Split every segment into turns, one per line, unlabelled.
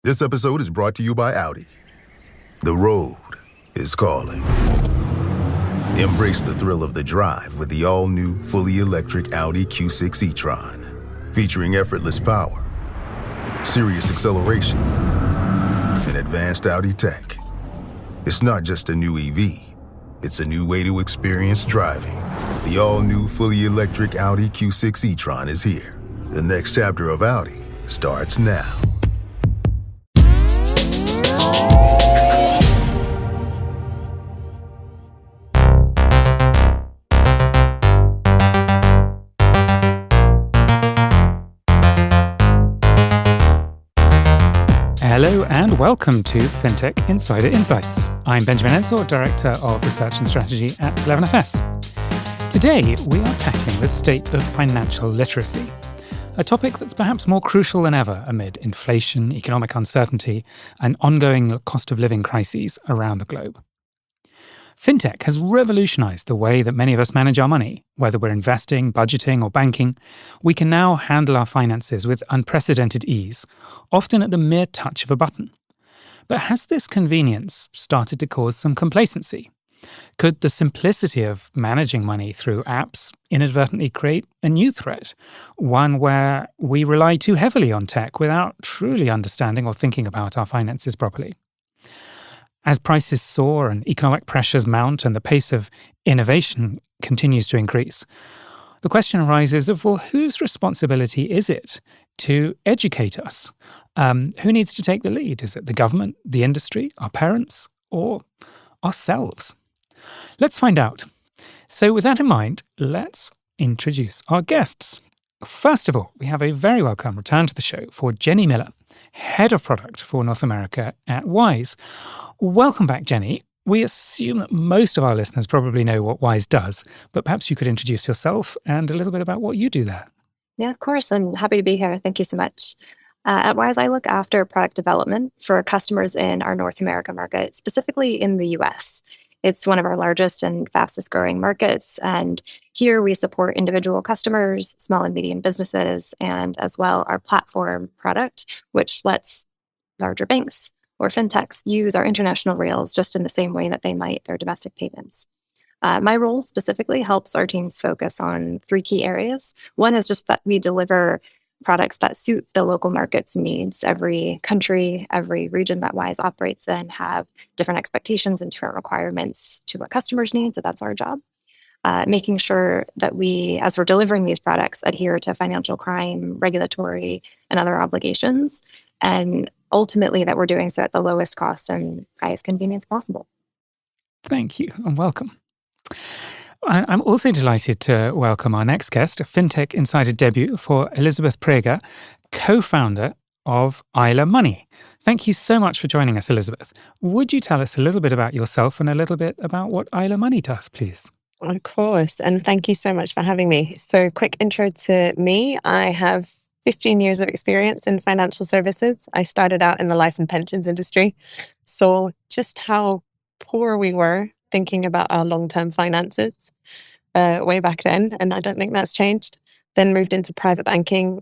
This episode is brought to you by Audi. The road is calling. Embrace the thrill of the drive with the all-new, fully electric Audi Q6 e-tron. Featuring effortless power, serious acceleration, and advanced Audi tech. It's not just a new EV, it's a new way to experience driving. The all-new, fully electric Audi Q6 e-tron is here. The next chapter of Audi starts now.
Hello and welcome to Fintech Insider Insights. I'm Benjamin Ensor, Director of Research and Strategy at 11FS. Today, we are tackling the state of financial literacy, a topic that's perhaps more crucial than ever amid inflation, economic uncertainty, and ongoing cost of living crises around the globe. Fintech has revolutionized the way that many of us manage our money. Whether we're investing, budgeting, or banking, we can now handle our finances with unprecedented ease, often at the mere touch of a button. But has this convenience started to cause some complacency? Could the simplicity of managing money through apps inadvertently create a new threat, one where we rely too heavily on tech without truly understanding or thinking about our finances properly? As prices soar and economic pressures mount and the pace of innovation continues to increase, the question arises of, well, whose responsibility is it to educate us? Who needs to take the lead? Is it the government, the industry, our parents, or ourselves? Let's find out. So with that in mind, let's introduce our guests. First of all, we have a very welcome return to the show for Jenny Miller, Head of Product for North America at Wise. Welcome back, Jenny. We assume that most of our listeners probably know what Wise does, but perhaps you could introduce yourself and a little bit about what you do there.
Yeah, of course. I'm happy to be here. Thank you so much. At Wise, I look after product development for customers in our North America market, specifically in the US. It's one of our largest and fastest growing markets. And here we support individual customers, small and medium businesses, and as well our platform product, which lets larger banks or fintechs use our international rails just in the same way that they might their domestic payments. My role specifically helps our teams focus on three key areas. One is just that we deliver products that suit the local market's needs. Every country, every region that Wise operates in have different expectations and different requirements to what customers need, so that's our job. Making sure that we, as we're delivering these products, adhere to financial crime, regulatory, and other obligations, and ultimately that we're doing so at the lowest cost and highest convenience possible.
Thank you and welcome. I'm also delighted to welcome our next guest, a Fintech Insider debut for Elisabeth Prager, co-founder of Aila Money. Thank you so much for joining us, Elisabeth. Would you tell us a little bit about yourself and a little bit about what Aila Money does, please?
Of course, and thank you so much for having me. So, quick intro to me. I have 15 years of experience in financial services. I started out in the life and pensions industry, saw just how poor we were thinking about our long-term finances way back then, and I don't think that's changed. Then moved into private banking,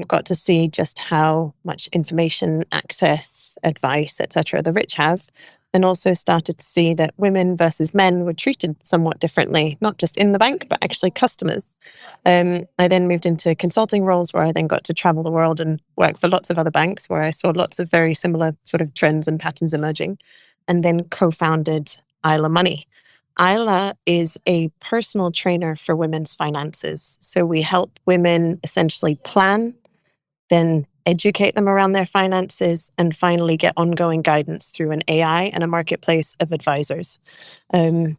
got to see just how much information, access, advice, etc. the rich have, and also started to see that women versus men were treated somewhat differently, not just in the bank, but actually customers. I then moved into consulting roles where I then got to travel the world and work for lots of other banks where I saw lots of very similar sort of trends and patterns emerging, and then co-founded Aila Money. Aila is a personal trainer for women's finances. So we help women essentially plan, then educate them around their finances, and finally get ongoing guidance through an AI and a marketplace of advisors. And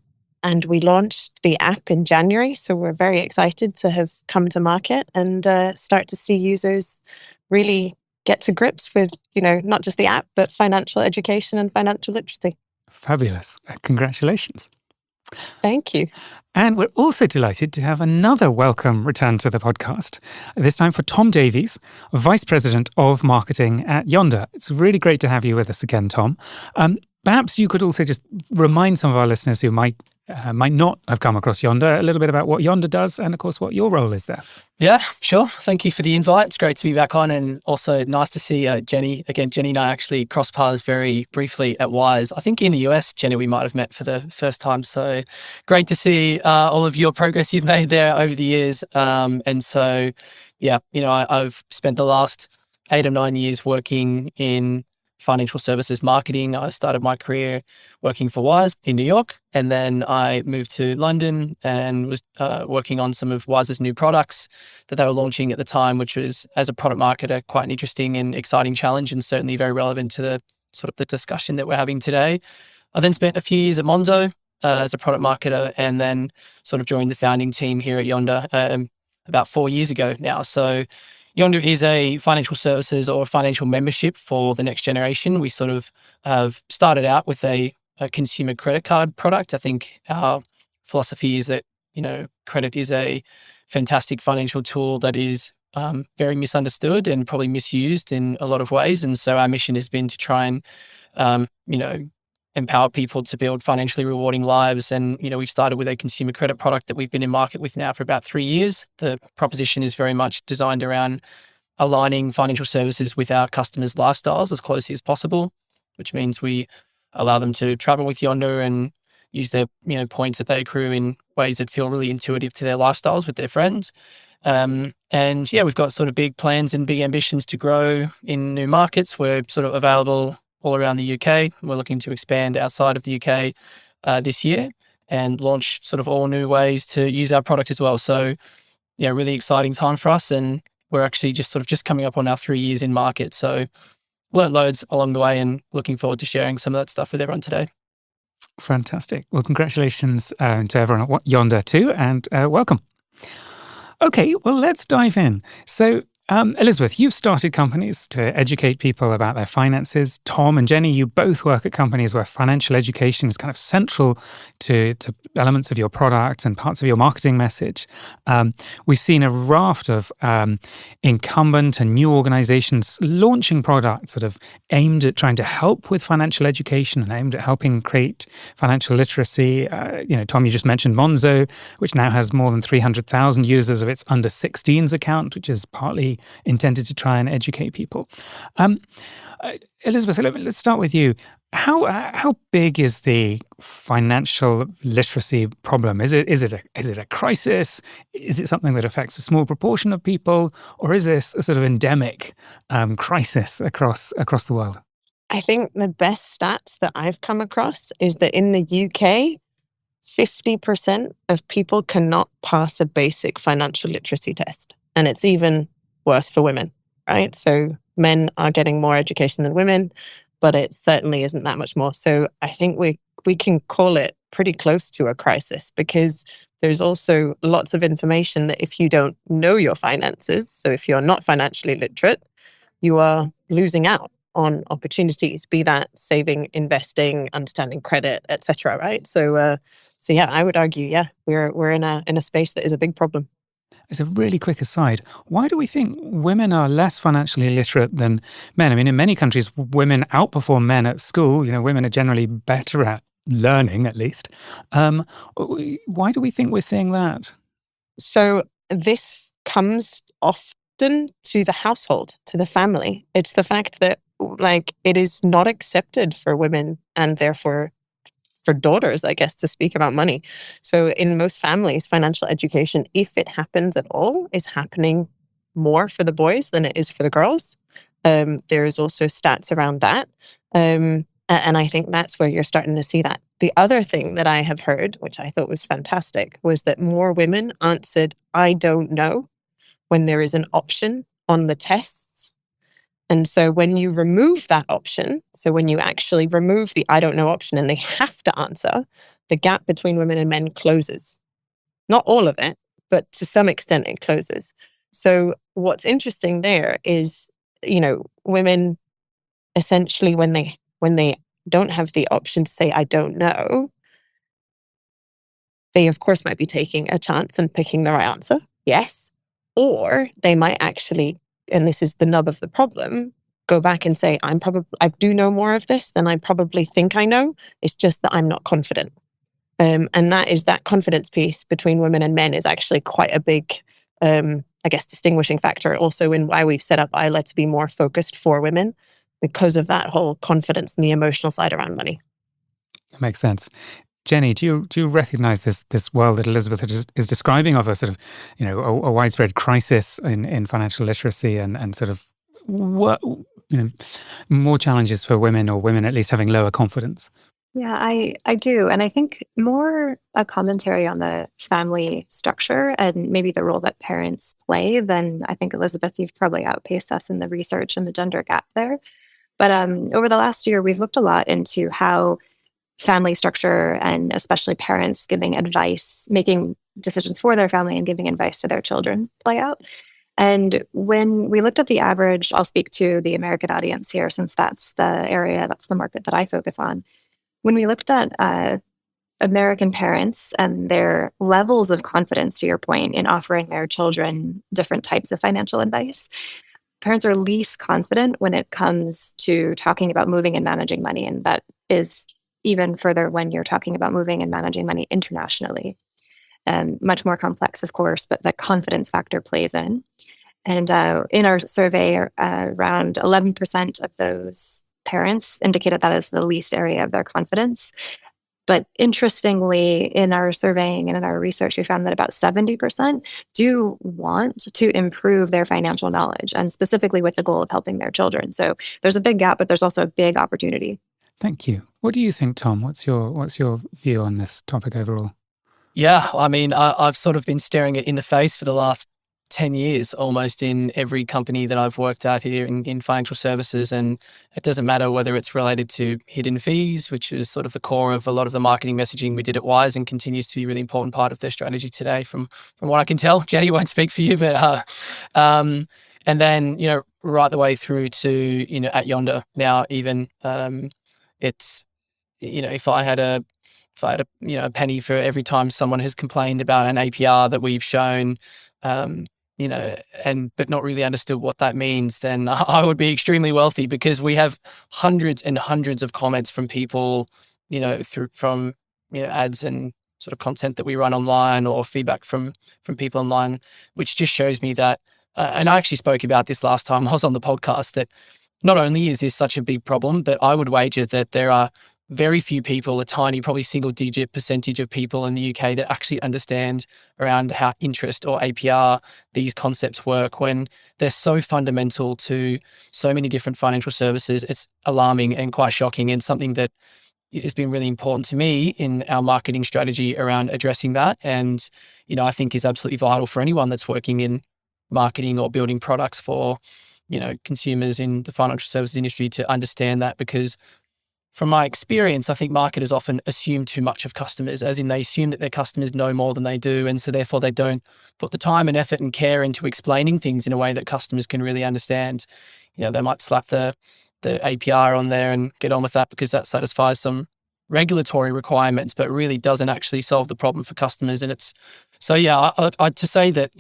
we launched the app in January, so we're very excited to have come to market and start to see users really get to grips with, not just the app, but financial education and financial literacy.
Fabulous. Congratulations.
Thank you.
And we're also delighted to have another welcome return to the podcast, this time for Tom Davies, Vice President of Marketing at Yonder. It's really great to have you with us again, Tom. Perhaps you could also just remind some of our listeners who might might not have come across Yonder, a little bit about what Yonder does and, of course, what your role is there.
Yeah, sure. Thank you for the invite. It's great to be back on, and also nice to see Jenny. Again, Jenny and I actually crossed paths very briefly at Wise. I think in the US, Jenny, we might have met for the first time. So great to see all of your progress you've made there over the years. And so, yeah, I've spent the last 8 or 9 years working in financial services marketing. I started my career working for Wise in New York, and then I moved to London and was working on some of Wise's new products that they were launching at the time, which was, as a product marketer, quite an interesting and exciting challenge, and certainly very relevant to the sort of the discussion that we're having today. I then spent a few years at Monzo as a product marketer, and then sort of joined the founding team here at Yonder about 4 years ago now. So Yonder is a financial services or financial membership for the next generation. We sort of have started out with a consumer credit card product. I think our philosophy is that, credit is a fantastic financial tool that is very misunderstood and probably misused in a lot of ways. And so our mission has been to try and, empower people to build financially rewarding lives. And, we've started with a consumer credit product that we've been in market with now for about 3 years. The proposition is very much designed around aligning financial services with our customers' lifestyles as closely as possible, which means we allow them to travel with Yonder and use their, points that they accrue in ways that feel really intuitive to their lifestyles with their friends. We've got sort of big plans and big ambitions to grow in new markets. We're sort of available all around the UK. We're looking to expand outside of the UK this year and launch sort of all new ways to use our product as well. So, really exciting time for us. And we're actually just coming up on our 3 years in market. So learned loads along the way and looking forward to sharing some of that stuff with everyone today.
Fantastic. Well, congratulations to everyone at Yonder too, and welcome. Okay, well, let's dive in. So, Elisabeth, you've started companies to educate people about their finances. Tom and Jenny, you both work at companies where financial education is kind of central to elements of your product and parts of your marketing message. We've seen a raft of incumbent and new organizations launching products that have aimed at trying to help with financial education and aimed at helping create financial literacy. Tom, you just mentioned Monzo, which now has more than 300,000 users of its under 16s account, which is partly intended to try and educate people. Elisabeth, let's start with you. How big is the financial literacy problem? Is it a crisis? Is it something that affects a small proportion of people, or is this a sort of endemic crisis across the world?
I think the best stats that I've come across is that in the UK, 50% of people cannot pass a basic financial literacy test, and it's even worse for women, right? So men are getting more education than women, but it certainly isn't that much more. So I think we can call it pretty close to a crisis, because there's also lots of information that if you don't know your finances, so if you're not financially literate, you are losing out on opportunities, be that saving, investing, understanding credit, etc. Right? So yeah, I would argue, we're in a space that is a big problem.
As a really quick aside, why do we think women are less financially literate than men? I mean, in many countries, women outperform men at school. Women are generally better at learning, at least. Why do we think we're seeing that?
So this comes often to the household, to the family. It's the fact that, it is not accepted for women and therefore for daughters, I guess, to speak about money. So in most families, financial education, if it happens at all, is happening more for the boys than it is for the girls. There is also stats around that. And I think that's where you're starting to see that. The other thing that I have heard, which I thought was fantastic, was that more women answered, "I don't know," when there is an option on the tests. And so when you remove that option, so when you actually remove the "I don't know" option and they have to answer, the gap between women and men closes. Not all of it, but to some extent it closes. So what's interesting there is, women essentially when they don't have the option to say "I don't know," they of course might be taking a chance and picking the right answer, yes. Or they might actually, and this is the nub of the problem, go back and say, I do know more of this than I probably think I know. It's just that I'm not confident. And that confidence piece between women and men is actually quite a big, distinguishing factor also in why we've set up Aila to be more focused for women, because of that whole confidence and the emotional side around money.
That makes sense. Jenny, do you recognize this world that Elisabeth is describing of a sort of, a widespread crisis in financial literacy and sort of more challenges for women, or women at least having lower confidence?
Yeah, I do. And I think more a commentary on the family structure and maybe the role that parents play than I think, Elisabeth, you've probably outpaced us in the research and the gender gap there. But over the last year, we've looked a lot into how family structure and especially parents giving advice, making decisions for their family and giving advice to their children play out. And when we looked at the average, I'll speak to the American audience here since that's the market that I focus on. When we looked at American parents and their levels of confidence, to your point, in offering their children different types of financial advice, parents are least confident when it comes to talking about moving and managing money. And that is even further when you're talking about moving and managing money internationally. Much more complex, of course, but the confidence factor plays in. And in our survey, around 11% of those parents indicated that as the least area of their confidence. But interestingly, in our surveying and in our research, we found that about 70% do want to improve their financial knowledge, and specifically with the goal of helping their children. So there's a big gap, but there's also a big opportunity.
Thank you. What do you think, Tom? What's your view on this topic overall?
Yeah, I mean, I've sort of been staring it in the face for the last 10 years almost in every company that I've worked at here in financial services. And it doesn't matter whether it's related to hidden fees, which is sort of the core of a lot of the marketing messaging we did at Wise and continues to be a really important part of their strategy today from what I can tell. Jenny won't speak for you, but and then, right the way through to, at Yonder now, even it's, if I had a penny for every time someone has complained about an APR that we've shown, but not really understood what that means, then I would be extremely wealthy, because we have hundreds and hundreds of comments from people, from ads and sort of content that we run online, or feedback from people online, which just shows me that, and I actually spoke about this last time I was on the podcast, that not only is this such a big problem, but I would wager that there are very few people, a tiny, probably single-digit percentage of people in the UK that actually understand around how interest or APR, these concepts work, when they're so fundamental to so many different financial services. It's alarming and quite shocking, and something that has been really important to me in our marketing strategy around addressing that. And, I think is absolutely vital for anyone that's working in marketing or building products for, consumers in the financial services industry to understand that, because from my experience, I think marketers often assume too much of customers, as in they assume that their customers know more than they do. And so therefore they don't put the time and effort and care into explaining things in a way that customers can really understand. They might slap the APR on there and get on with that because that satisfies some regulatory requirements, but really doesn't actually solve the problem for customers. And it's, so yeah, to say that,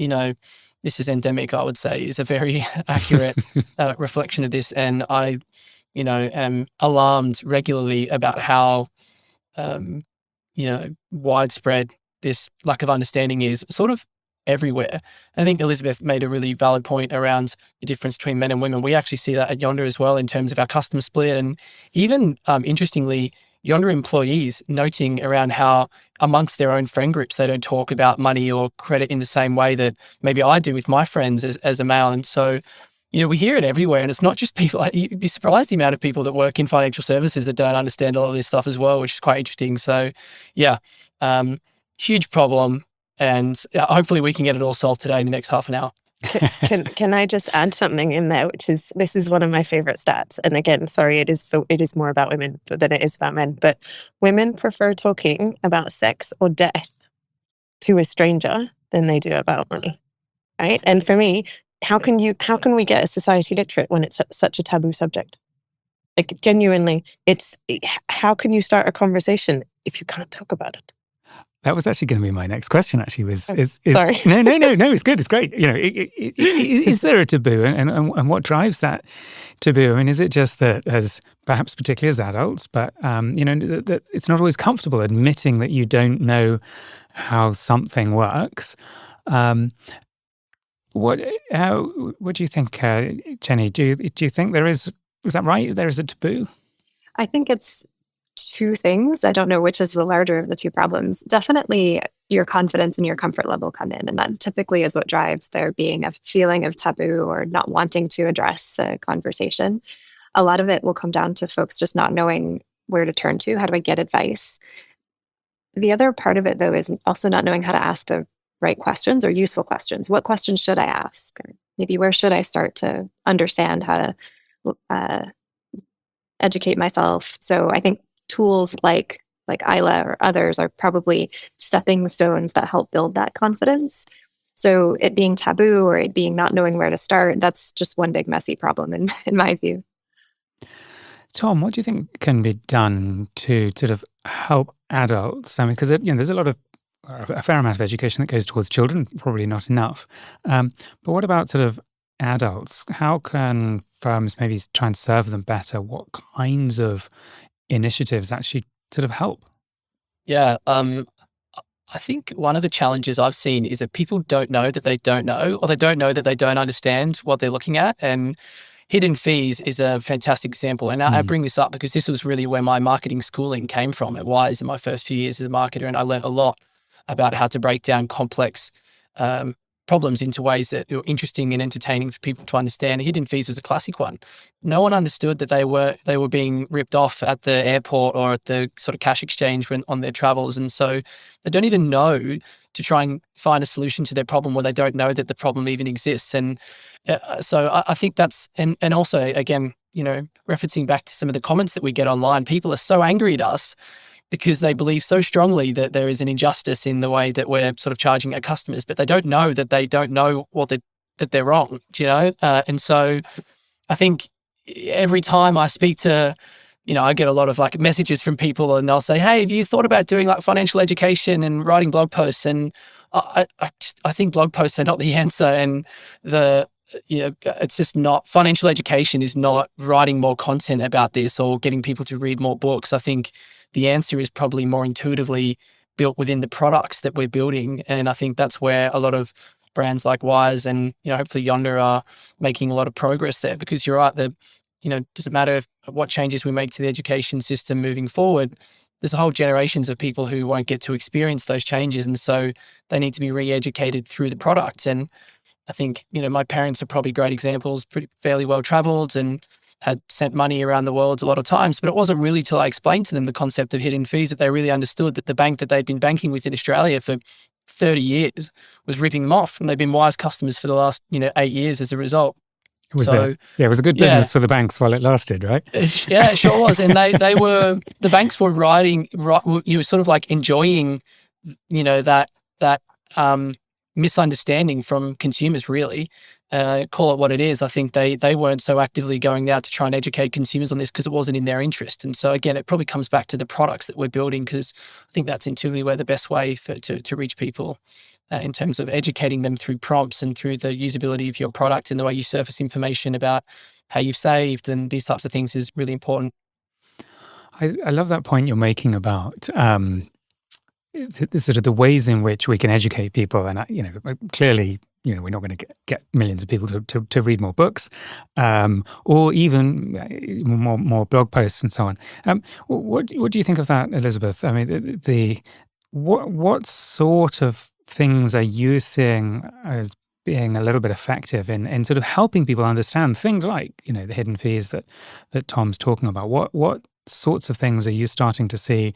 this is endemic, I would say, is a very accurate reflection of this. And I am alarmed regularly about how, widespread this lack of understanding is sort of everywhere. I think Elisabeth made a really valid point around the difference between men and women. We actually see that at Yonder as well in terms of our customer split. And even interestingly, Yonder employees noting around how amongst their own friend groups, they don't talk about money or credit in the same way that maybe I do with my friends as a male. And so, we hear it everywhere, and it's not just people. You'd be surprised the amount of people that work in financial services that don't understand all of this stuff as well, which is quite interesting. So yeah, huge problem, and hopefully we can get it all solved today in the next half an hour.
Can I just add something in there, which is, this is one of my favorite stats. And again, sorry, it is more about women than it is about men, but women prefer talking about sex or death to a stranger than they do about money, right? And for me, how can we get a society literate when it's such a taboo subject? Like, genuinely, how can you start a conversation if you can't talk about it?
That was actually going to be my next question. Actually,
Sorry.
No, it's good. It's great. Is there a taboo, and what drives that taboo? I mean, is it just that, as perhaps particularly as adults, but that it's not always comfortable admitting that you don't know how something works? What do you think, Jenny? Do you think there is? Is that right? There is a taboo.
I think it's two things. I don't know which is the larger of the two problems. Definitely your confidence and your comfort level come in, and that typically is what drives there being a feeling of taboo or not wanting to address a conversation. A lot of it will come down to folks just not knowing where to turn to. How do I get advice? The other part of it, though, is also not knowing how to ask the right questions or useful questions. What questions should I ask? Or maybe where should I start to understand how to educate myself? So I think tools like Aila or others are probably stepping stones that help build that confidence. So it being taboo or it being not knowing where to start, that's just one big messy problem in my view.
Tom, what do you think can be done to sort of help adults? I mean, because there's a fair amount of education that goes towards children, probably not enough. But what about sort of adults? How can firms maybe try and serve them better? What kinds of initiatives actually sort of help?
Yeah, I think one of the challenges I've seen is that people don't know that they don't know, or they don't know that they don't understand what they're looking at. And hidden fees is a fantastic example. And I bring this up because this was really where my marketing schooling came from at Wise in my first few years as a marketer. And I learned a lot about how to break down complex problems into ways that are interesting and entertaining for people to understand. Hidden fees was a classic one. No one understood that they were being ripped off at the airport or at the sort of cash exchange when on their travels. And so they don't even know to try and find a solution to their problem, where they don't know that the problem even exists. And so I think that's, and also, again, referencing back to some of the comments that we get online, people are so angry at us because they believe so strongly that there is an injustice in the way that we're sort of charging our customers, but they don't know that they don't know that they're wrong, And so I think every time I speak to, I get a lot of like messages from people, and they'll say, "Hey, have you thought about doing like financial education and writing blog posts?" And I think blog posts are not the answer, and it's just not. Financial education is not writing more content about this or getting people to read more books. I think the answer is probably more intuitively built within the products that we're building. And I think that's where a lot of brands like Wise and, hopefully Yonder are making a lot of progress there, because you're right, doesn't matter what changes we make to the education system moving forward, there's a whole generations of people who won't get to experience those changes. And so they need to be re-educated through the product. And I think, my parents are probably great examples, fairly well-traveled and had sent money around the world a lot of times, but it wasn't really till I explained to them the concept of hidden fees that they really understood that the bank that they'd been banking with in Australia for 30 years was ripping them off, and they've been Wise customers for the last 8 years as a result.
It was a good business for the banks while it lasted, right?
Yeah, it sure was. And the banks were sort of like enjoying, that misunderstanding from consumers, really. Call it what it is. I think they weren't so actively going out to try and educate consumers on this because it wasn't in their interest. And so again, it probably comes back to the products that we're building, because I think that's intuitively where the best way to reach people in terms of educating them through prompts and through the usability of your product and the way you surface information about how you've saved and these types of things is really important.
I love that point you're making about sort of the ways in which we can educate people. And, clearly, we're not going to get millions of people to read more books, or even more blog posts and so on. What do you think of that, Elisabeth? I mean, what sort of things are you seeing as being a little bit effective in sort of helping people understand things like, the hidden fees that Tom's talking about? What sorts of things are you starting to see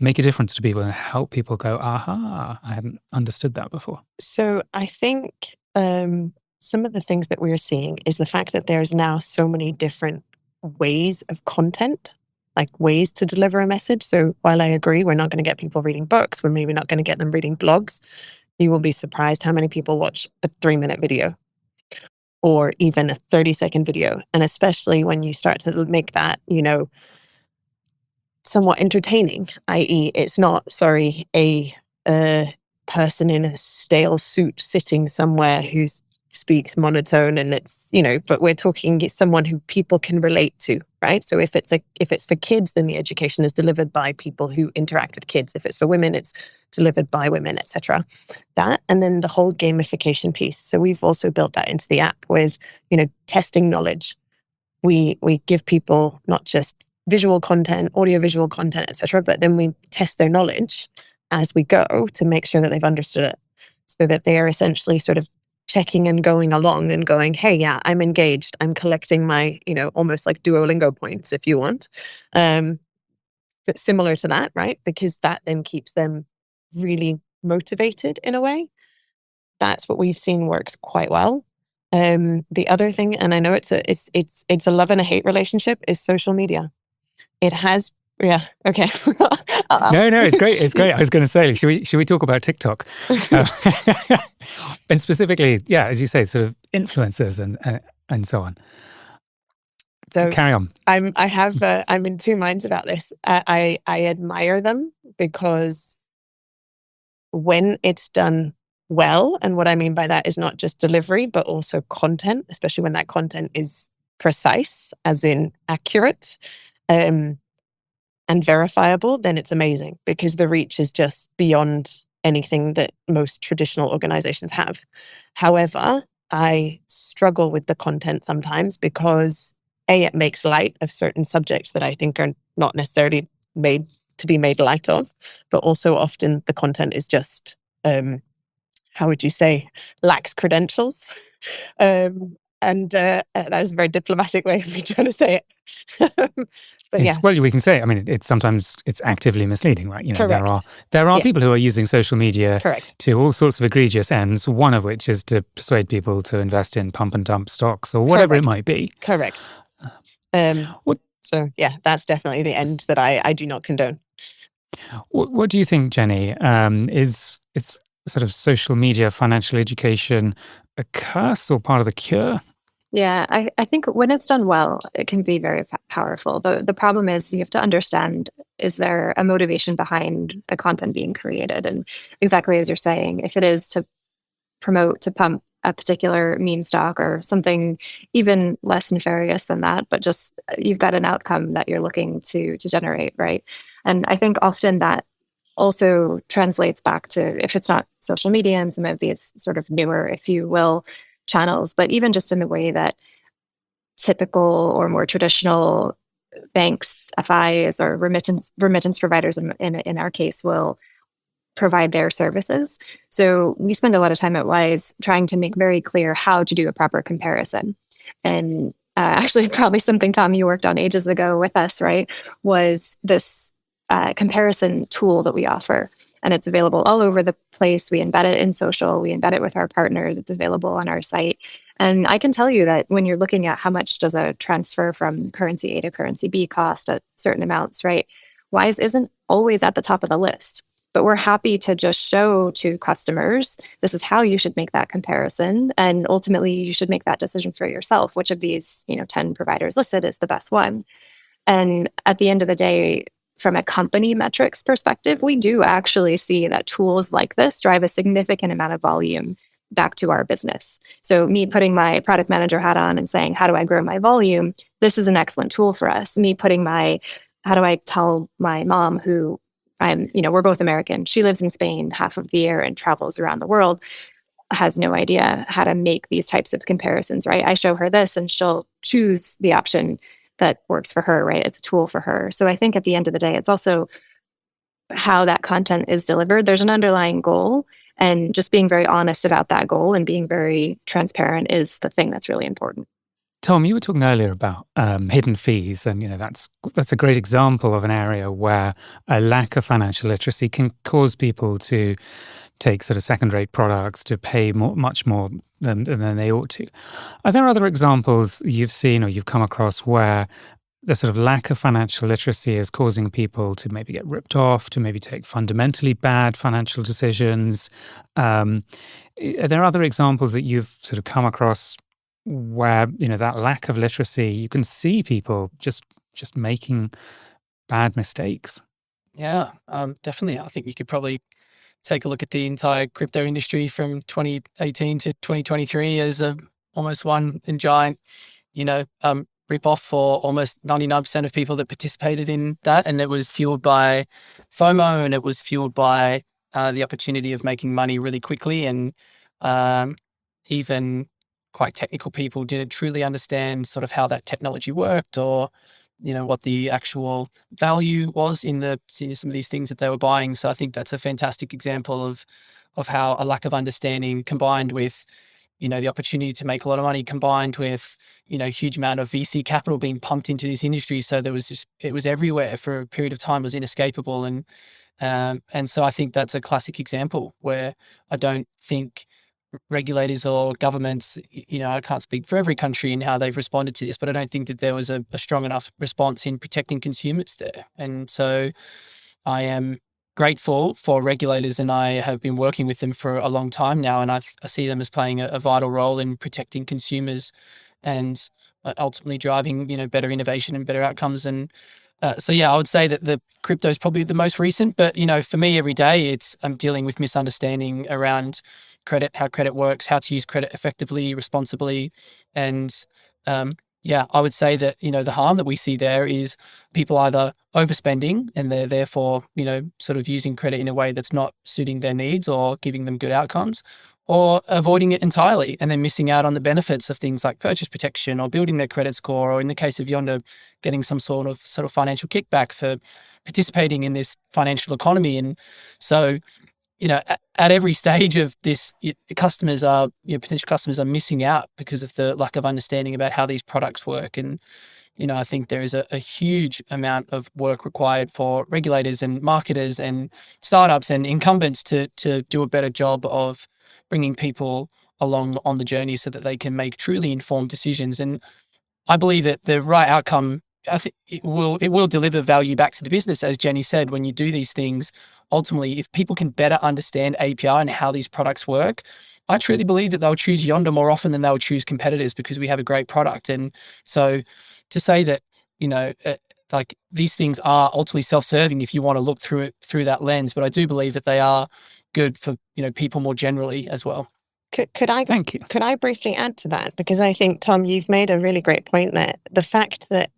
make a difference to people and help people go, aha, I hadn't understood that before?
So I think some of the things that we're seeing is the fact that there's now so many different ways of content, like ways to deliver a message. So while I agree we're not going to get people reading books, we're maybe not going to get them reading blogs, you will be surprised how many people watch a 3-minute video or even a 30-second video. And especially when you start to make that, somewhat entertaining, i.e. it's not, a a person in a stale suit sitting somewhere who speaks monotone, and it's, but we're talking someone who people can relate to, right? So if it's for kids, then the education is delivered by people who interact with kids. If it's for women, it's delivered by women, etc. That, and then the whole gamification piece. So we've also built that into the app with, testing knowledge. We give people not just visual content, audio-visual content, etc., but then we test their knowledge as we go to make sure that they've understood it, so that they are essentially sort of checking and going along and going, hey, yeah, I'm engaged. I'm collecting my, almost like Duolingo points, if you want. That's similar to that, right? Because that then keeps them really motivated in a way. That's what we've seen works quite well. The other thing, and I know it's a love and a hate relationship, is social media. It has. Yeah. Okay.
No, it's great. It's great. I was going to say, should we talk about TikTok? And specifically, yeah, as you say, sort of influencers and so on.
So
carry on.
I'm in two minds about this. I admire them because when it's done well, and what I mean by that is not just delivery, but also content, especially when that content is precise, as in accurate, and verifiable, then it's amazing, because the reach is just beyond anything that most traditional organizations have. However, I struggle with the content sometimes because it makes light of certain subjects that I think are not necessarily made to be made light of, but also often the content is just, how would you say, lacks credentials. And that was a very diplomatic way of me trying to say it. But yeah.
Well, we can say, I mean, sometimes it's actively misleading, right?
Correct.
There are
Yes.
people who are using social media
Correct.
to all sorts of egregious ends, one of which is to persuade people to invest in pump and dump stocks or whatever it might be.
Correct.
What
So yeah, that's definitely the end that I do not condone.
What do you think, Jenny? Is it's sort of social media financial education a curse or part of the cure?
Yeah, I think when it's done well, it can be very powerful. The problem is you have to understand, is there a motivation behind the content being created? And exactly as you're saying, if it is to promote, to pump a particular meme stock or something even less nefarious than that, but just you've got an outcome that you're looking to generate, right? And I think often that also translates back to, if it's not social media and some of these sort of newer, if you will, channels, but even just in the way that typical or more traditional banks, FIs, or remittance providers in our case will provide their services. So we spend a lot of time at Wise trying to make very clear how to do a proper comparison. And actually, probably something, Tom, you worked on ages ago with us, right, was this comparison tool that we offer. And it's available all over the place. We embed it in social. We embed it with our partners. It's available on our site. And I can tell you that when you're looking at how much does a transfer from currency A to currency B cost at certain amounts, right, Wise isn't always at the top of the list. But we're happy to just show to customers, this is how you should make that comparison. And ultimately, you should make that decision for yourself. Which of these 10 providers listed is the best one? And at the end of the day, from a company metrics perspective, we do actually see that tools like this drive a significant amount of volume back to our business. So me putting my product manager hat on and saying, how do I grow my volume? This is an excellent tool for us. Me putting how do I tell my mom, who we're both American. She lives in Spain half of the year and travels around the world, has no idea how to make these types of comparisons, right? I show her this and she'll choose the option that works for her, right? It's a tool for her. So I think at the end of the day, it's also how that content is delivered. There's an underlying goal, and just being very honest about that goal and being very transparent is the thing that's really important.
Tom, you were talking earlier about hidden fees, and that's a great example of an area where a lack of financial literacy can cause people to take sort of second-rate products, to pay much more than they ought to. Are there other examples you've seen or you've come across where the sort of lack of financial literacy is causing people to maybe get ripped off, to maybe take fundamentally bad financial decisions? Are there other examples that you've sort of come across where that lack of literacy, you can see people just making bad mistakes?
Yeah, definitely. I think you could probably take a look at the entire crypto industry from 2018 to 2023 as almost one and giant, rip off for almost 99% of people that participated in that. And it was fueled by FOMO, and it was fueled by the opportunity of making money really quickly. And even quite technical people didn't truly understand sort of how that technology worked, or what the actual value was in some of these things that they were buying. So I think that's a fantastic example of how a lack of understanding combined with the opportunity to make a lot of money, combined with huge amount of VC capital being pumped into this industry. So it was everywhere for a period of time, it was inescapable. And so I think that's a classic example where I don't think regulators or governments, I can't speak for every country and how they've responded to this, but I don't think that there was a strong enough response in protecting consumers there. And so I am grateful for regulators, and I have been working with them for a long time now, and I see them as playing a vital role in protecting consumers and ultimately driving, better innovation and better outcomes. And so I would say that the crypto is probably the most recent, but for me every day I'm dealing with misunderstanding around credit, how credit works, how to use credit effectively, responsibly. And I would say that, the harm that we see there is people either overspending and they're therefore, sort of using credit in a way that's not suiting their needs or giving them good outcomes, or avoiding it entirely and then missing out on the benefits of things like purchase protection or building their credit score, or in the case of Yonder, getting some sort of financial kickback for participating in this financial economy. And so, at every stage of this, customers are, potential customers are missing out because of the lack of understanding about how these products work. And, I think there is a huge amount of work required for regulators and marketers and startups and incumbents to do a better job of bringing people along on the journey so that they can make truly informed decisions. And I believe that the right outcome, I think it will deliver value back to the business. As Jenny said, when you do these things, ultimately, if people can better understand API and how these products work, I truly believe that they'll choose Yonder more often than they'll choose competitors, because we have a great product. And so to say that, like these things are ultimately self-serving if you want to look through it through that lens, but I do believe that they are good for, people more generally as well.
Thank you. Could I briefly add to that? Because I think, Tom, you've made a really great point there. The fact that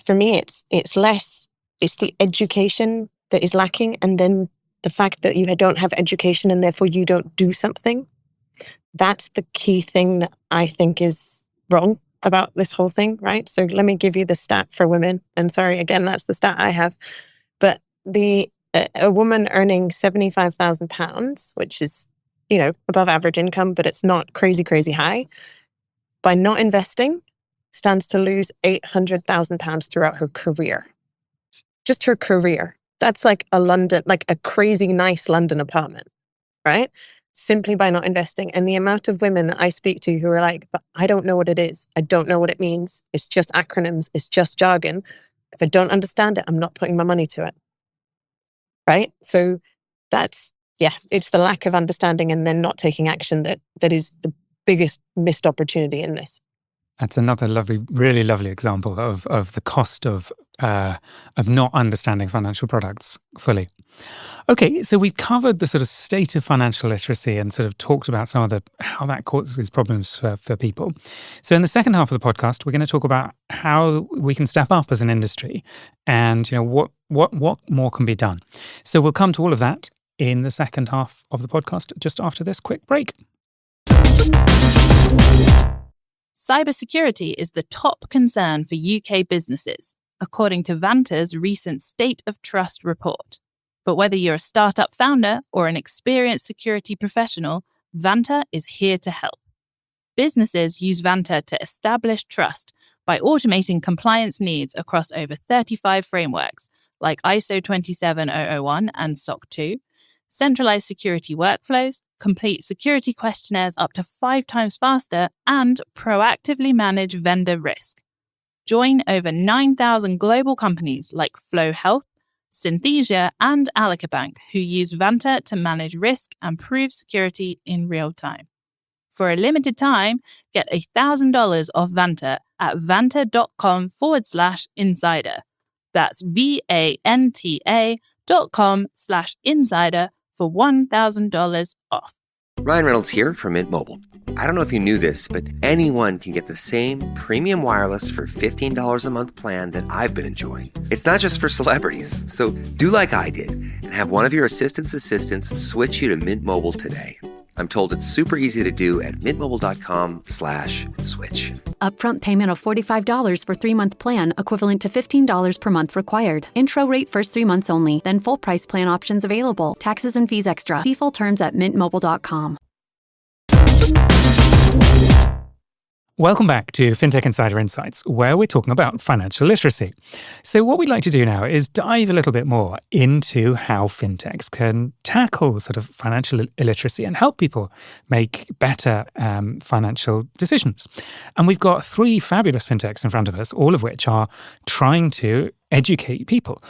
for me, it's the education that is lacking, and then the fact that you don't have education and therefore you don't do something. That's the key thing that I think is wrong about this whole thing, right? So let me give you the stat for women. And sorry, again, that's the stat I have. But a woman earning £75,000, which is, above average income, but it's not crazy, crazy high, by not investing, stands to lose £800,000 throughout her career. Just her career. That's like a crazy nice London apartment, right? Simply by not investing. And the amount of women that I speak to who are like, but I don't know what it is. I don't know what it means. It's just acronyms. It's just jargon. If I don't understand it, I'm not putting my money to it. Right? So it's the lack of understanding and then not taking action that is the biggest missed opportunity in this.
That's another really lovely example of the cost of not understanding financial products fully. Okay, so we've covered the sort of state of financial literacy and sort of talked about some of how that causes problems for people. So in the second half of the podcast, we're going to talk about how we can step up as an industry, and what more can be done. So we'll come to all of that in the second half of the podcast, just after this quick break.
Cybersecurity is the top concern for UK businesses, according to Vanta's recent State of Trust report. But whether you're a startup founder or an experienced security professional, Vanta is here to help. Businesses use Vanta to establish trust by automating compliance needs across over 35 frameworks like ISO 27001 and SOC 2, centralize security workflows, complete security questionnaires up to 5 times faster, and proactively manage vendor risk. Join over 9,000 global companies like Flow Health, Synthesia, and Aila Bank, who use Vanta to manage risk and prove security in real time. For a limited time, get $1,000 off Vanta at vanta.com/insider. That's VANTA.com/insider. mint.com/insider for $1,000 off.
Ryan Reynolds here from Mint Mobile. I don't know if you knew this, but anyone can get the same premium wireless for $15 a month plan that I've been enjoying. It's not just for celebrities. So do like I did and have one of your assistants switch you to Mint Mobile today. I'm told it's super easy to do at mintmobile.com/switch.
Upfront payment of $45 for 3-month plan, equivalent to $15 per month required. Intro rate first 3 months only, then full price plan options available. Taxes and fees extra. See full terms at mintmobile.com.
Welcome back to Fintech Insider Insights, where we're talking about financial literacy. So what we'd like to do now is dive a little bit more into how fintechs can tackle sort of financial illiteracy and help people make better financial decisions. And we've got 3 fabulous fintechs in front of us, all of which are trying to educate people.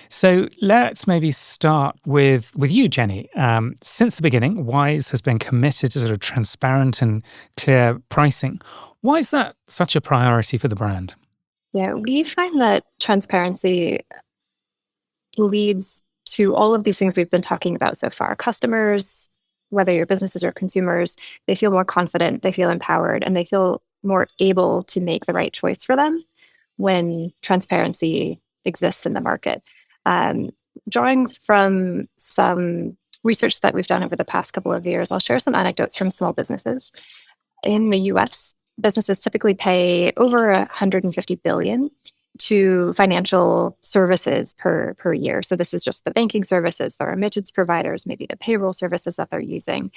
So let's maybe start with you, Jenny. Since the beginning, Wise has been committed to sort of transparent and clear pricing. Why is that such a priority for the brand?
Yeah, we find that transparency leads to all of these things we've been talking about so far. Customers, whether you're businesses or consumers, they feel more confident, they feel empowered, and they feel more able to make the right choice for them when transparency exists in the market. Drawing from some research that we've done over the past couple of years, I'll share some anecdotes from small businesses. In the US, businesses typically pay over $150 billion to financial services per year. So this is just the banking services, the remittance providers, maybe the payroll services that they're using.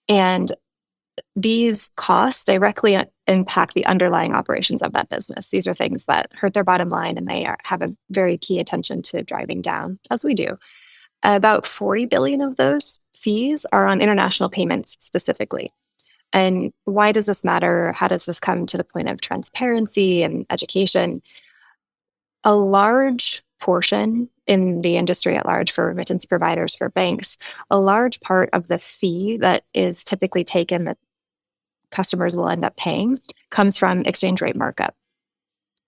And these costs directly impact the underlying operations of that business. These are things that hurt their bottom line, and they have a very key attention to driving down, as we do. About 40 billion of those fees are on international payments specifically. And why does this matter? How does this come to the point of transparency and education? A large portion in the industry at large for remittance providers, for banks, a large part of the fee that is typically taken that customers will end up paying comes from exchange rate markup.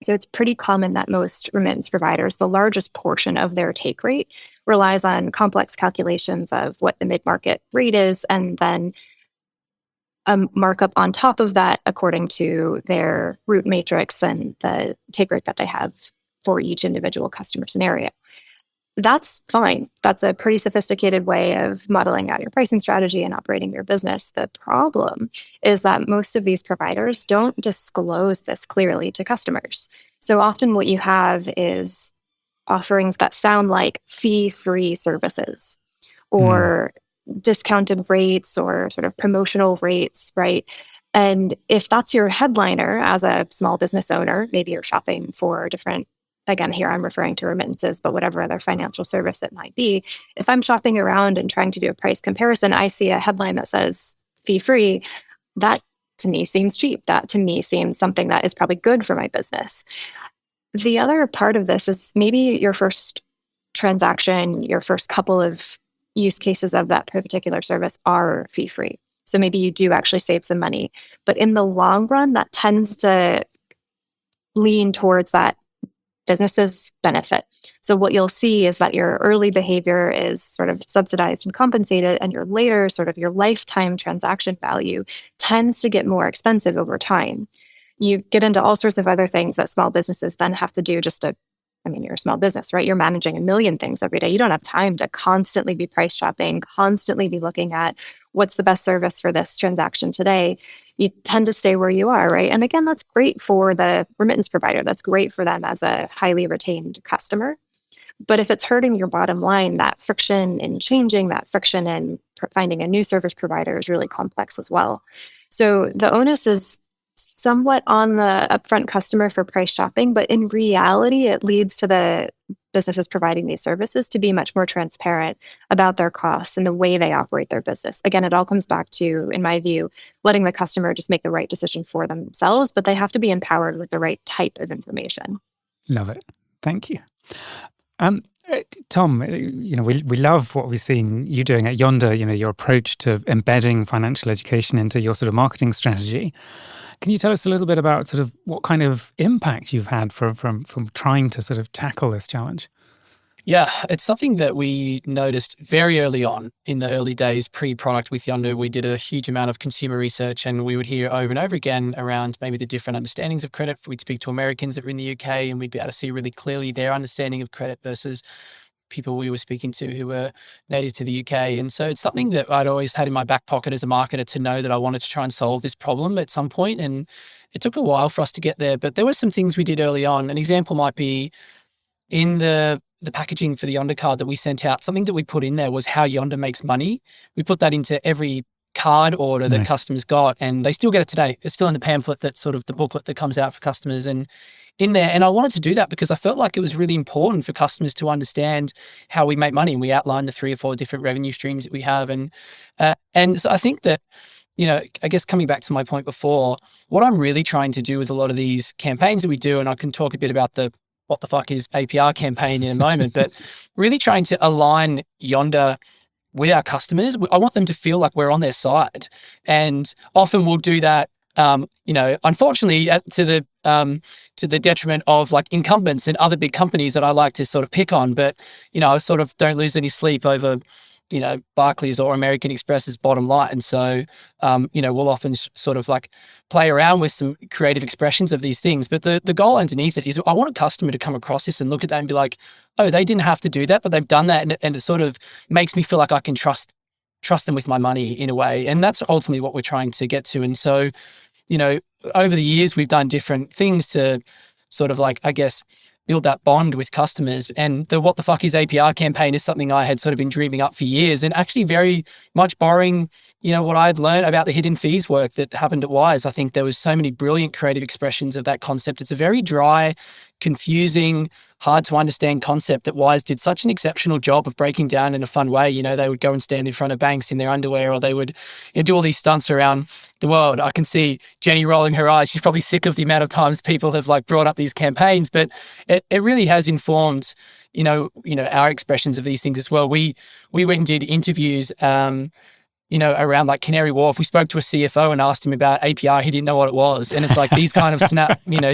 So it's pretty common that most remittance providers, the largest portion of their take rate relies on complex calculations of what the mid-market rate is, and then a markup on top of that according to their root matrix and the take rate that they have for each individual customer scenario. That's fine. That's a pretty sophisticated way of modeling out your pricing strategy and operating your business. The problem is that most of these providers don't disclose this clearly to customers. So often what you have is offerings that sound like fee-free services or discounted rates or sort of promotional rates, right? And if that's your headliner as a small business owner, maybe you're shopping for different, again, here I'm referring to remittances, but whatever other financial service it might be. If I'm shopping around and trying to do a price comparison, I see a headline that says fee-free. That to me seems cheap. That to me seems something that is probably good for my business. The other part of this is maybe your first transaction, your first couple of use cases of that particular service are fee-free. So maybe you do actually save some money. But in the long run, that tends to lean towards that businesses benefit. So what you'll see is that your early behavior is sort of subsidized and compensated, and your later sort of your lifetime transaction value tends to get more expensive over time. You get into all sorts of other things that small businesses then have to do you're a small business, right? You're managing a million things every day. You don't have time to constantly be price shopping, constantly be looking at what's the best service for this transaction today. You tend to stay where you are, right? And again, that's great for the remittance provider. That's great for them as a highly retained customer. But if it's hurting your bottom line, that friction in changing, that friction in finding a new service provider is really complex as well. So the onus is somewhat on the upfront customer for price shopping, but in reality, it leads to the businesses providing these services to be much more transparent about their costs and the way they operate their business. Again, it all comes back to, in my view, letting the customer just make the right decision for themselves, but they have to be empowered with the right type of information.
Love it. Thank you. Tom, we love what we've seen you doing at Yonder, your approach to embedding financial education into your sort of marketing strategy. Can you tell us a little bit about sort of what kind of impact you've had from trying to sort of tackle this challenge?
Yeah, it's something that we noticed very early on in the early days pre-product with Yonder. We did a huge amount of consumer research, and we would hear over and over again around maybe the different understandings of credit. We'd speak to Americans that were in the UK, and we'd be able to see really clearly their understanding of credit versus people we were speaking to who were native to the UK. And so it's something that I'd always had in my back pocket as a marketer to know that I wanted to try and solve this problem at some point. And it took a while for us to get there, but there were some things we did early on. An example might be in the packaging for the Yonder card that we sent out, something that we put in there was how Yonder makes money. We put that into every card order that customers got, and they still get it today. It's still in the pamphlet, that's sort of the booklet that comes out for customers and in there. And I wanted to do that because I felt like it was really important for customers to understand how we make money. And we outlined the 3 or 4 different revenue streams that we have. And so I think that, I guess coming back to my point before, what I'm really trying to do with a lot of these campaigns that we do, and I can talk a bit about the what the fuck is APR campaign in a moment, but really trying to align Yonder with our customers. I want them to feel like we're on their side. And often we'll do that, unfortunately to the detriment of like incumbents and other big companies that I like to sort of pick on. But, I sort of don't lose any sleep over, Barclays or American Express's bottom line. And so, we'll often sort of like play around with some creative expressions of these things. But the goal underneath it is I want a customer to come across this and look at that and be like, oh, they didn't have to do that, but they've done that. And it sort of makes me feel like I can trust them with my money in a way. And that's ultimately what we're trying to get to. And so, over the years, we've done different things to sort of like, I guess, build that bond with customers. And the What the Fuck is APR campaign is something I had sort of been dreaming up for years, and actually very much borrowing, what I'd learned about the hidden fees work that happened at Wise. I think there was so many brilliant creative expressions of that concept. It's a very dry, confusing, hard to understand concept that Wise did such an exceptional job of breaking down in a fun way. They would go and stand in front of banks in their underwear, or they would do all these stunts around the world. I can see Jenny rolling her eyes. She's probably sick of the amount of times people have like brought up these campaigns, but it really has informed, our expressions of these things as well. We went and did interviews, around like Canary Wharf. We spoke to a CFO and asked him about APR. He didn't know what it was. And it's like these kind of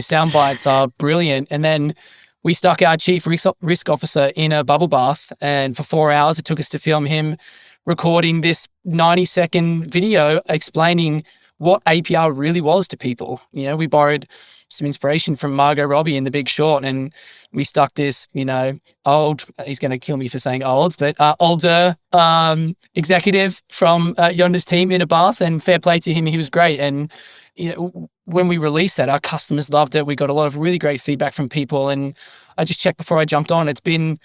sound bites are brilliant. And then we stuck our chief risk officer in a bubble bath, and for 4 hours, it took us to film him recording this 90-second video explaining what APR really was to people. We borrowed some inspiration from Margot Robbie in The Big Short, and we stuck this, old, he's going to kill me for saying old, but older executive from Yonder's team in a bath, and fair play to him, he was great. And, when we released that, our customers loved it. We got a lot of really great feedback from people, and I just checked before I jumped on. It's been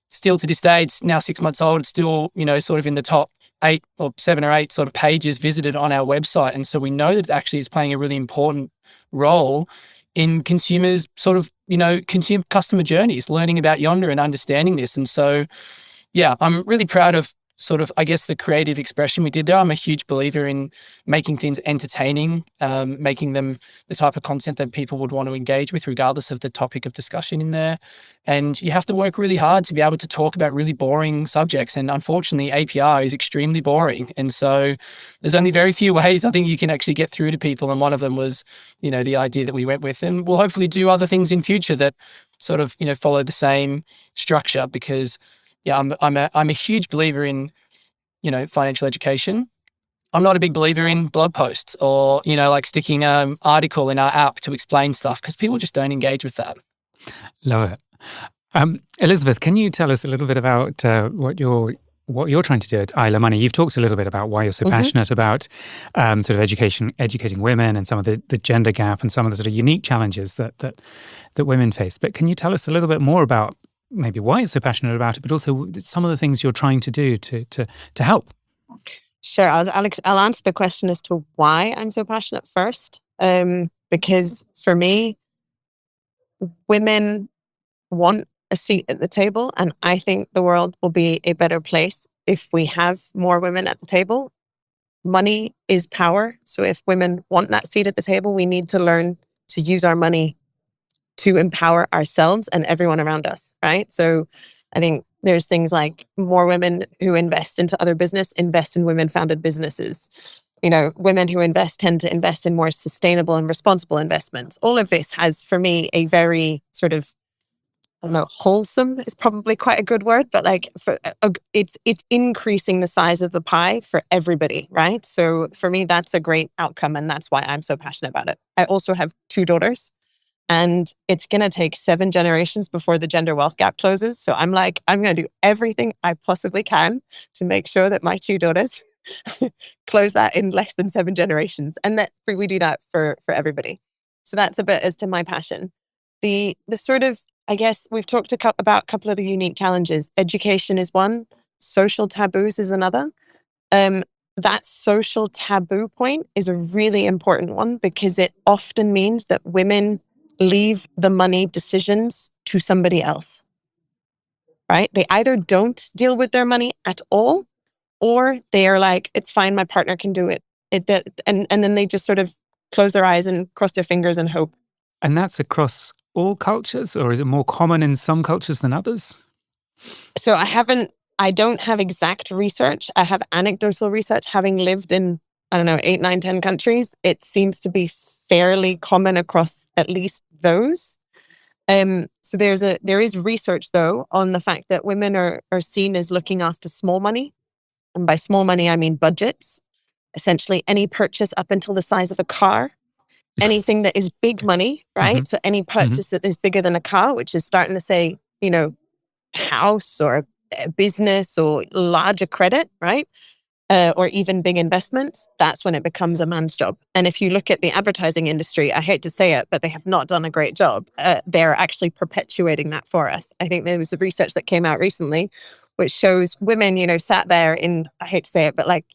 still to this day, it's now 6 months old. It's still, sort of in the top 8 or 7 or 8 sort of pages visited on our website. And so we know that actually it's playing a really important role in consumers sort of, consume customer journeys, learning about Yonder and understanding this. And so, yeah, I'm really proud of sort of, I guess, the creative expression we did there. I'm a huge believer in making things entertaining, making them the type of content that people would want to engage with, regardless of the topic of discussion in there. And you have to work really hard to be able to talk about really boring subjects. And unfortunately, APR is extremely boring. And so there's only very few ways I think you can actually get through to people. And one of them was, the idea that we went with. And we'll hopefully do other things in future that sort of, follow the same structure, because I'm a huge believer in, financial education. I'm not a big believer in blog posts or, like sticking an article in our app to explain stuff, because people just don't engage with that.
Love it. Elisabeth, can you tell us a little bit about what you're trying to do at Aila Money? You've talked a little bit about why you're so passionate about sort of educating women and some of the gender gap and some of the sort of unique challenges that women face. But can you tell us a little bit more about maybe why you're so passionate about it, but also some of the things you're trying to do to help?
Sure. I'll answer the question as to why I'm so passionate first. Because for me, women want a seat at the table, and I think the world will be a better place if we have more women at the table. Money is power. So if women want that seat at the table, we need to learn to use our money to empower ourselves and everyone around us, right? So I think there's things like more women who invest into other business, invest in women-founded businesses. Women who invest tend to invest in more sustainable and responsible investments. All of this has, for me, a very sort of I don't know, wholesome is probably quite a good word, but like it's increasing the size of the pie for everybody, right? So for me, that's a great outcome, and that's why I'm so passionate about it. I also have 2 daughters, and it's going to take 7 generations before the gender wealth gap closes. So I'm going to do everything I possibly can to make sure that my 2 daughters close that in less than 7 generations, and that we do that for everybody. So that's a bit as to my passion. The sort of, I guess we've talked about a couple of the unique challenges. Education is one, social taboos is another. That social taboo point is a really important one because it often means that women leave the money decisions to somebody else, right? They either don't deal with their money at all, or they are like, it's fine, my partner can do it. And then they just sort of close their eyes and cross their fingers and hope.
And that's across all cultures, or is it more common in some cultures than others?
So I don't have exact research. I have anecdotal research, having lived in, 8, 9, 10 countries. It seems to be fairly common across at least those. So there is research though on the fact that women are seen as looking after small money. And by small money, I mean budgets. Essentially any purchase up until the size of a car. Anything that is big money, right?
Mm-hmm.
So any purchase that is bigger than a car, which is starting to say, house or a business or larger credit, right? Or even big investments, that's when it becomes a man's job. And if you look at the advertising industry, I hate to say it, but they have not done a great job. They're actually perpetuating that for us. I think there was a research that came out recently, which shows women, sat there in, I hate to say it, but like,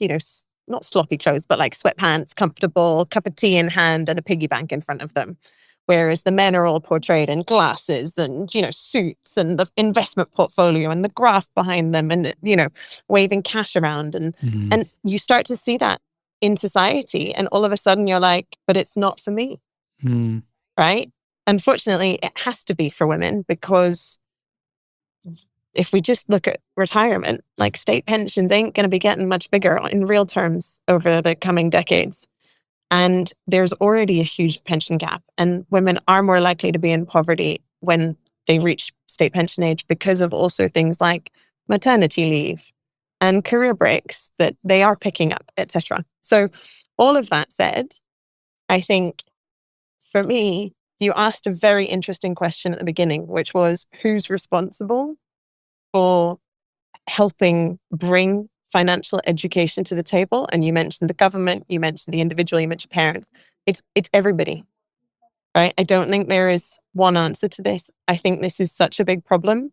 not sloppy clothes, but like sweatpants, comfortable, cup of tea in hand and a piggy bank in front of them. Whereas the men are all portrayed in glasses and, suits and the investment portfolio and the graph behind them and, waving cash around. And you start to see that in society. And all of a sudden you're like, but it's not for me, right? Unfortunately, it has to be for women because if we just look at retirement, like state pensions ain't going to be getting much bigger in real terms over the coming decades. And there's already a huge pension gap, and women are more likely to be in poverty when they reach state pension age because of also things like maternity leave and career breaks that they are picking up, etc. So all of that said, I think for me, you asked a very interesting question at the beginning, which was who's responsible for helping bring financial education to the table. And you mentioned the government, you mentioned the individual, you mentioned parents. It's everybody, right? I don't think there is one answer to this. I think this is such a big problem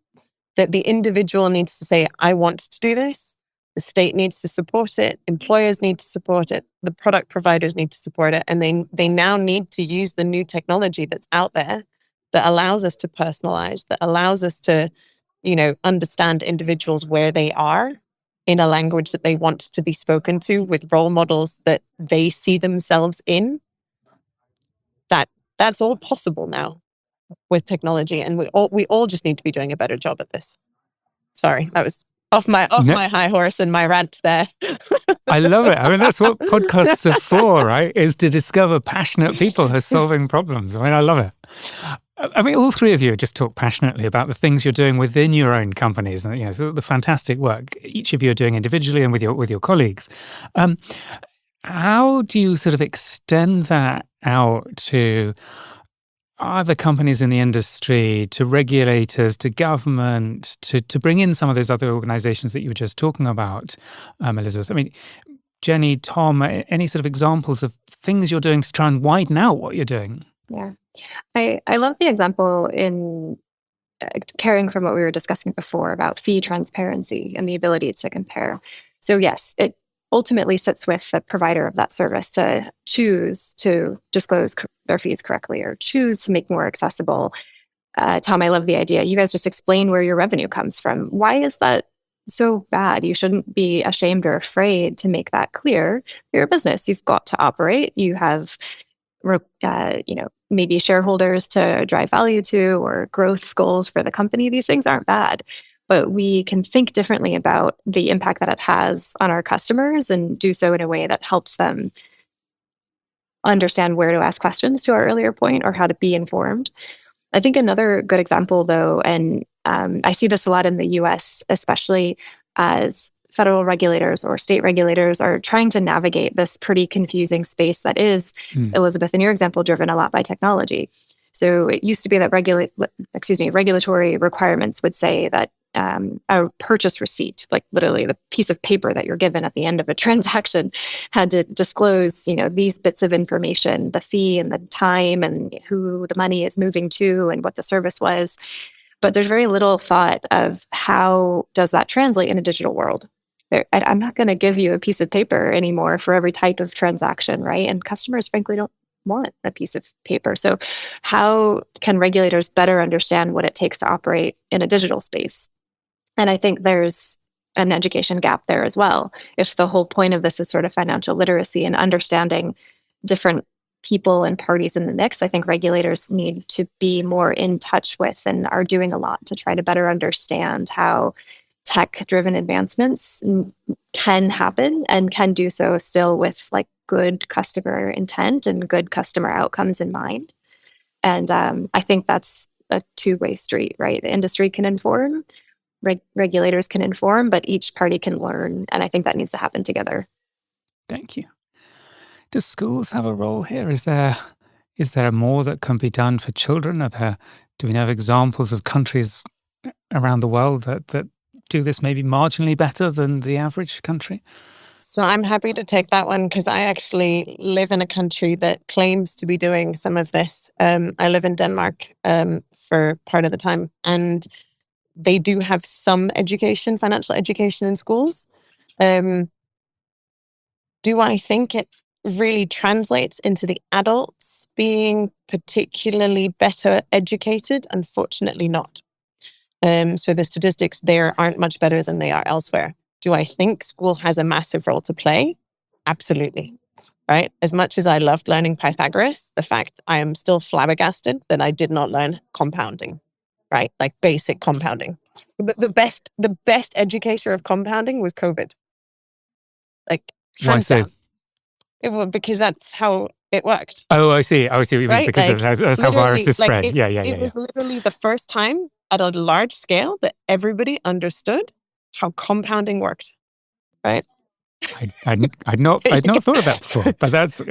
that the individual needs to say, I want to do this. The state needs to support it. Employers need to support it. The product providers need to support it. And they now need to use the new technology that's out there that allows us to personalize, that allows us to understand individuals where they are in a language that they want to be spoken to with role models that they see themselves in. That's all possible now with technology. And we all just need to be doing a better job at this. Sorry, that was off my high horse and my rant there.
I love it. I mean, that's what podcasts are for, right? Is to discover passionate people who are solving problems. I mean, I love it. I mean, all three of you just talk passionately about the things you're doing within your own companies and the fantastic work each of you are doing individually and with your colleagues. How do you sort of extend that out to other companies in the industry, to regulators, to government, to bring in some of those other organizations that you were just talking about, Elisabeth? I mean, Jenny, Tom, any sort of examples of things you're doing to try and widen out what you're doing?
Yeah. I love the example in carrying from what we were discussing before about fee transparency and the ability to compare. So yes, it ultimately sits with the provider of that service to choose to disclose their fees correctly or choose to make more accessible. Tom, I love the idea. You guys just explain where your revenue comes from. Why is that so bad? You shouldn't be ashamed or afraid to make that clear. You're a business. You've got to operate. You have maybe shareholders to drive value to or growth goals for the company. These things aren't bad, but we can think differently about the impact that it has on our customers and do so in a way that helps them understand where to ask questions, to our earlier point, or how to be informed. I think another good example, though, and I see this a lot in the US, especially as federal regulators or state regulators are trying to navigate this pretty confusing space that is, Elisabeth, in your example, driven a lot by technology. So it used to be that regulatory requirements would say that a purchase receipt, like literally the piece of paper that you're given at the end of a transaction, had to disclose, these bits of information, the fee and the time and who the money is moving to and what the service was. But there's very little thought of how does that translate in a digital world. I'm not going to give you a piece of paper anymore for every type of transaction, right? And customers, frankly, don't want a piece of paper. So how can regulators better understand what it takes to operate in a digital space? And I think there's an education gap there as well. If the whole point of this is sort of financial literacy and understanding different people and parties in the mix, I think regulators need to be more in touch with and are doing a lot to try to better understand how tech-driven advancements can happen and can do so still with like good customer intent and good customer outcomes in mind. And I think that's a two-way street, right? The industry can inform, regulators can inform, but each party can learn. And I think that needs to happen together.
Thank you. Do schools have a role here? Is there more that can be done for children? Do we have examples of countries around the world that do this maybe marginally better than the average country?
So I'm happy to take that one because I actually live in a country that claims to be doing some of this. I live in Denmark for part of the time, and they do have some education, financial education in schools. Do I think it really translates into the adults being particularly better educated? Unfortunately not. So the statistics there aren't much better than they are elsewhere. Do I think school has a massive role to play? Absolutely. Right? As much as I loved learning Pythagoras, the fact I am still flabbergasted that I did not learn compounding, right? Like basic compounding. The best educator of compounding was COVID. Like, hands down. Because that's how it worked.
Oh, I see. What you mean,
right?
because
like,
that's how viruses spread.
It was literally the first time at a large scale that everybody understood how compounding worked, right?
I'd not thought of that before, but that's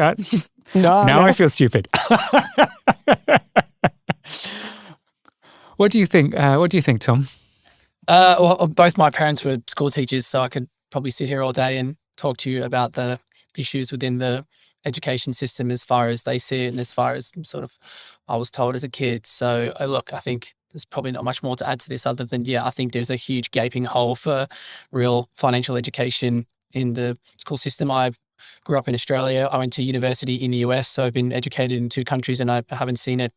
now I feel stupid. What do you think? Tom?
Well, both my parents were school teachers, so I could probably sit here all day and talk to you about the issues within the education system as far as they see it and as far as sort of I was told as a kid. So look, I think there's probably not much more to add to this other than, I think there's a huge gaping hole for real financial education in the school system. I grew up in Australia. I went to university in the US, so I've been educated in two countries and I haven't seen it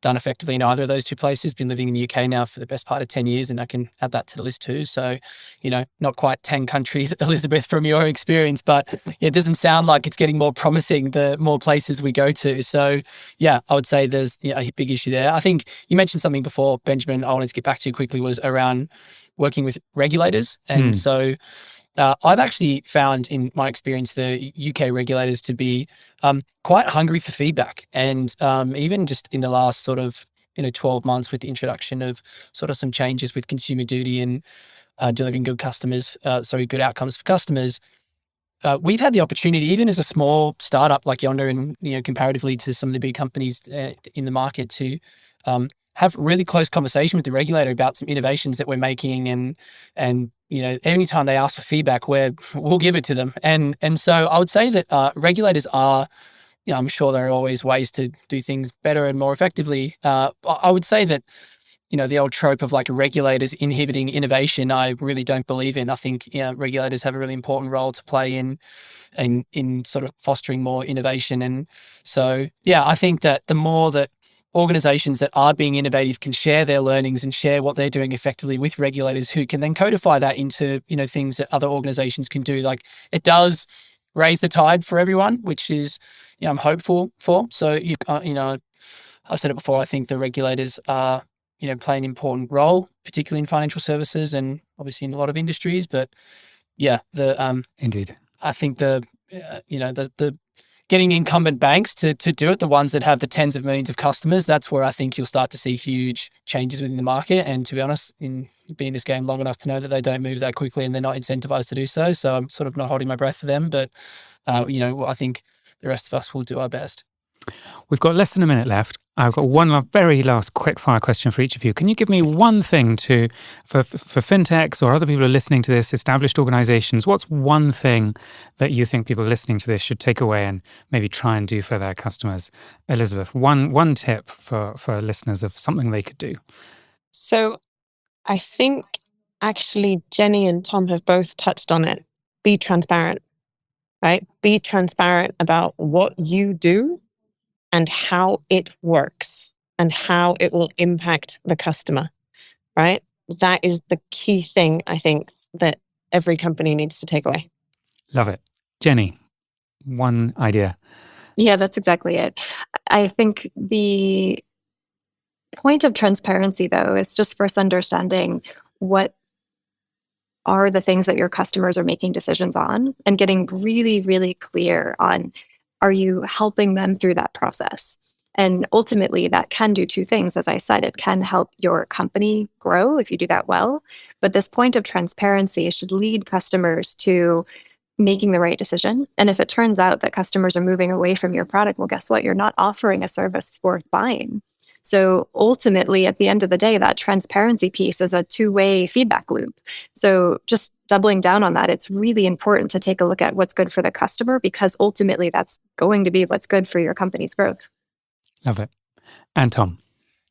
done effectively in either of those two places. Been living in the UK now for the best part of 10 years and I can add that to the list too. So, not quite 10 countries, Elisabeth, from your experience, but it doesn't sound like it's getting more promising the more places we go to. So, I would say there's a big issue there. I think you mentioned something before, Benjamin, I wanted to get back to quickly, was around working with regulators. And so I've actually found in my experience the UK regulators to be quite hungry for feedback. And even just in the last sort of 12 months with the introduction of sort of some changes with consumer duty and delivering good good outcomes for customers, we've had the opportunity, even as a small startup like Yonder and comparatively to some of the big companies in the market, to have really close conversation with the regulator about some innovations that we're making and anytime they ask for feedback, we'll give it to them. And so I would say that regulators are, I'm sure there are always ways to do things better and more effectively. I would say that, the old trope of like regulators inhibiting innovation, I really don't believe in. I think regulators have a really important role to play in sort of fostering more innovation. And so, I think that the more that organizations that are being innovative can share their learnings and share what they're doing effectively with regulators who can then codify that into, things that other organizations can do. Like, it does raise the tide for everyone, which is, I'm hopeful for. So, I said it before, I think the regulators are, play an important role, particularly in financial services and obviously in a lot of industries. But indeed, I think the getting incumbent banks to do it, the ones that have the tens of millions of customers, that's where I think you'll start to see huge changes within the market. And to be honest, in being in this game long enough to know that they don't move that quickly and they're not incentivized to do so. So I'm sort of not holding my breath for them, but I think the rest of us will do our best.
We've got less than a minute left. I've got one very last quick fire question for each of you. Can you give me one thing for fintechs or other people who are listening to this, established organizations, what's one thing that you think people listening to this should take away and maybe try and do for their customers? Elisabeth, one tip for listeners of something they could do.
So I think actually Jenny and Tom have both touched on it. Be transparent, right? Be transparent about what you do and how it works and how it will impact the customer, right? That is the key thing, I think, that every company needs to take away.
Love it. Jenny, one idea.
Yeah, that's exactly it. I think the point of transparency, though, is just first understanding what are the things that your customers are making decisions on and getting really, really clear on, are you helping them through that process? And ultimately, that can do two things. As I said, it can help your company grow if you do that well. But this point of transparency should lead customers to making the right decision. And if it turns out that customers are moving away from your product, well, guess what? You're not offering a service worth buying. So ultimately, at the end of the day, that transparency piece is a two-way feedback loop. So just doubling down on that, it's really important to take a look at what's good for the customer, because ultimately that's going to be what's good for your company's growth.
Love it. And Tom?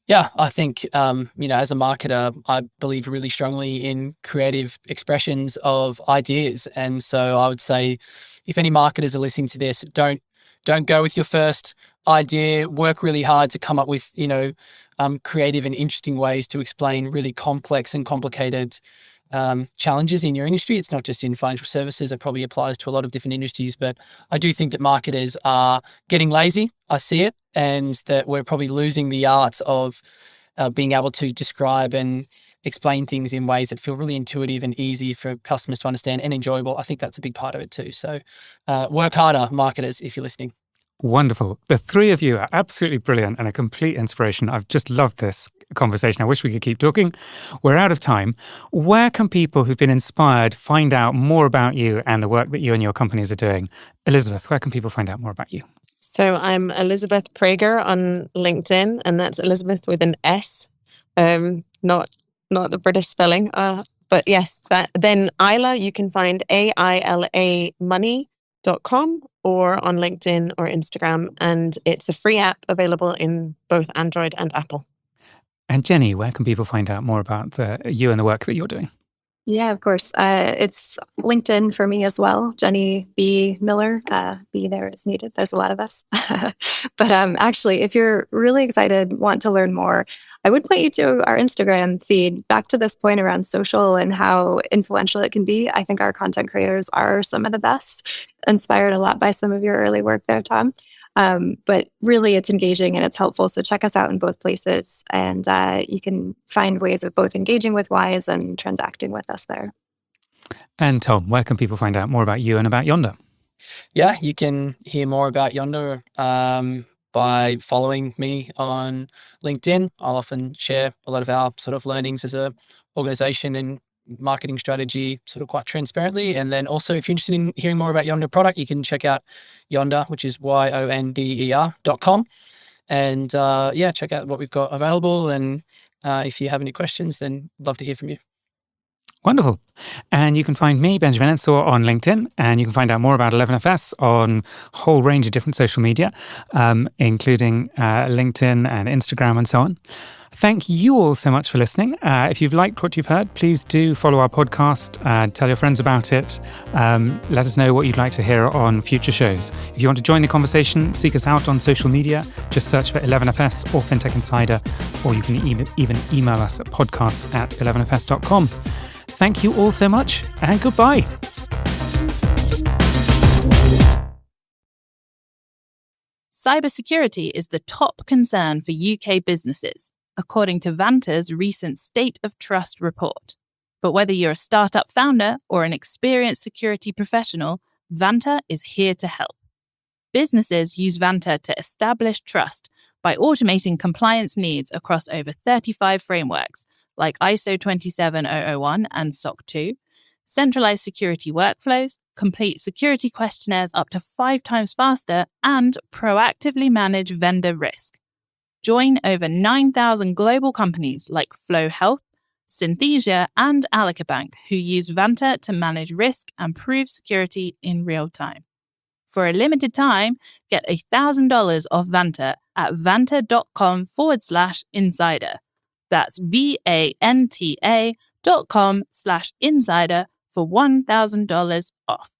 Yeah, I think, as a marketer, I believe really strongly in creative expressions of ideas. And so I would say if any marketers are listening to this, don't go with your first idea. Work really hard to come up with, creative and interesting ways to explain really complex and complicated challenges in your industry. It's not just in financial services. It probably applies to a lot of different industries. But I do think that marketers are getting lazy. I see it. And that we're probably losing the art of being able to describe and explain things in ways that feel really intuitive and easy for customers to understand and enjoyable. I think that's a big part of it too. So work harder, marketers, if you're listening.
Wonderful. The three of you are absolutely brilliant and a complete inspiration. I've just loved this conversation. I wish we could keep talking. We're out of time. Where can people who've been inspired find out more about you and the work that you and your companies are doing? Elisabeth, where can people find out more about you?
So I'm Elisabeth Prager on LinkedIn, and that's Elisabeth with an S, not the British spelling. But yes, then Aila, you can find AILA money.com or on LinkedIn or Instagram. And it's a free app available in both Android and Apple.
And Jenny, where can people find out more about you and the work that you're doing?
Yeah, of course. It's LinkedIn for me as well. Jenny B. Miller. B there is needed. There's a lot of us. But actually, if you're really excited, want to learn more, I would point you to our Instagram feed. Back to this point around social and how influential it can be. I think our content creators are some of the best. Inspired a lot by some of your early work there, Tom. But really, it's engaging and it's helpful. So check us out in both places. And you can find ways of both engaging with Wise and transacting with us there.
And Tom, where can people find out more about you and about Yonder?
Yeah, you can hear more about Yonder by following me on LinkedIn. I'll often share a lot of our sort of learnings as a organization and marketing strategy sort of quite transparently. And then also, if you're interested in hearing more about Yonder product, you can check out Yonder, which is YONDER.com. And check out what we've got available. And if you have any questions, then love to hear from you.
Wonderful. And you can find me, Benjamin Ensor, on LinkedIn, and you can find out more about 11FS on a whole range of different social media, including LinkedIn and Instagram and so on. Thank you all so much for listening. If you've liked what you've heard, please do follow our podcast, tell your friends about it. Let us know what you'd like to hear on future shows. If you want to join the conversation, seek us out on social media. Just search for 11FS or Fintech Insider, or you can even email us at podcasts@11fs.com. Thank you all so much, and goodbye.
Cybersecurity is the top concern for UK businesses, according to Vanta's recent State of Trust report. But whether you're a startup founder or an experienced security professional, Vanta is here to help. businesses use Vanta to establish trust by automating compliance needs across over 35 frameworks like ISO 27001 and SOC 2, centralize security workflows, complete security questionnaires up to 5 times faster, and proactively manage vendor risk. Join over 9,000 global companies like Flow Health, Synthesia, and Alica Bank who use Vanta to manage risk and prove security in real time. For a limited time, get $1,000 off Vanta at vanta.com/insider. That's VANTA.com/insider for $1,000 off.